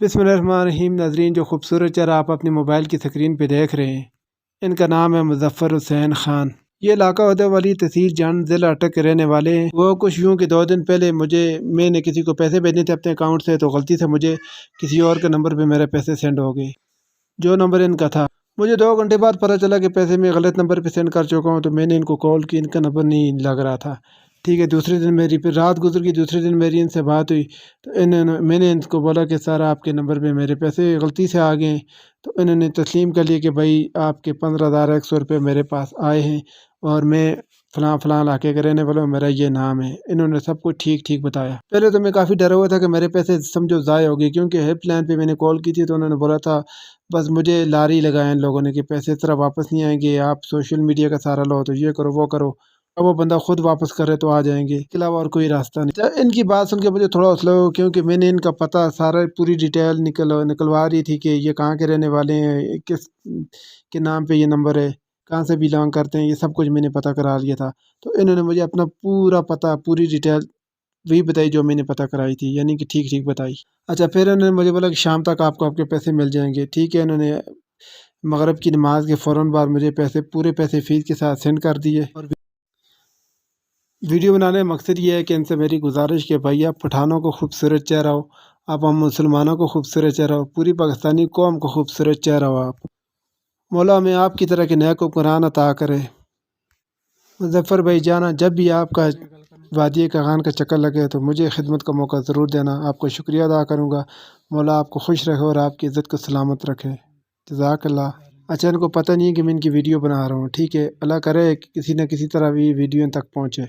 बिस्मिल्लाहिर्रहमानिर्रहीम। नाज़रीन, जो खूबसूरत चेहरा आप अपनी मोबाइल की स्क्रीन पे देख रहे हैं, इनका नाम है मुज़फ़्फ़र हुसैन ख़ान। ये इलाका उदयवाली तहसील जंड ज़िला अटक के रहने वाले हैं। वो कुछ यूँ कि 2 दिन पहले मैंने किसी को पैसे भेजने थे अपने अकाउंट से, तो गलती से मुझे किसी और के नंबर पे मेरे पैसे सेंड हो गए, जो नंबर इनका था। मुझे 2 घंटे बाद पता चला कि पैसे मैं गलत नंबर पे सेंड कर चुका हूँ, तो मैंने इनको कॉल की, इनका नंबर नहीं लग रहा था। ठीक है, दूसरे दिन मेरी फिर रात गुजर गई, दूसरे दिन मेरी इनसे बात हुई, तो मैंने इनको बोला कि सर आपके नंबर पे मेरे पैसे गलती से आ गए। तो इन्होंने तस्लीम कर लिया कि भाई आपके 15,100 रुपये मेरे पास आए हैं और मैं फ़लाँ फ़लाँ इलाके का रहने वाला हूँ, मेरा ये नाम है। इन्होंने सब कुछ ठीक ठीक बताया। पहले तो मैं काफ़ी डरा हुआ था कि मेरे पैसे समझो ज़ाया हो गए, क्योंकि हेल्पलाइन पे मैंने कॉल की थी, तो उन्होंने बोला था बस मुझे लारी लगाया इन लोगों ने कि पैसे इस तरह वापस नहीं आएंगे, आप सोशल मीडिया का सहारा लो, तो ये करो वो करो। अब वो बंदा खुद वापस करे तो आ जाएंगे, इसके अलावा और कोई रास्ता नहीं। तो इनकी बात सुन के मुझे थोड़ा हौसला हो, क्योंकि मैंने इनका पता सारा पूरी डिटेल निकलवा रही थी कि ये कहाँ के रहने वाले हैं, किस के नाम पे ये नंबर है, कहाँ से बिलोंग करते हैं, ये सब कुछ मैंने पता करा लिया था। तो इन्होंने मुझे अपना पूरा पता, पूरी डिटेल वही बताई जो मैंने पता कराई थी, यानी कि ठीक ठीक बताई। अच्छा, फिर उन्होंने मुझे बोला कि शाम तक आपको आपके पैसे मिल जाएंगे। ठीक है, उन्होंने मगरिब की नमाज के फ़ौरन बाद मुझे पूरे पैसे फ़ीस के साथ सेंड कर दिए। और वीडियो बनाने का मकसद ये है कि इनसे मेरी गुजारिश कि भाई आप पठानों को खूबसूरत चेहरा हो, आप हम मुसलमानों को खूबसूरत चेहरा हो, पूरी पाकिस्तानी कौम को खूबसूरत चेहरा हो। आप मौला हमें आपकी तरह के नेक हुक्मरान अता करे। मुज़फ़्फ़र भाई जाना, जब भी आपका वादी कागान का चक्कर लगे तो मुझे खिदमत का मौका ज़रूर देना। आपको शुक्रिया अदा करूँगा। मौला आपको खुश रखे और आपकी इज़्ज़त को सलामत रखे। जज़ाकल्लाह। अच्छा, इनको पता नहीं है कि मैं इनकी वीडियो बना रहा हूँ। ठीक है, अल्लाह करे कि किसी न किसी तरह भी वीडियो इन तक पहुँचे।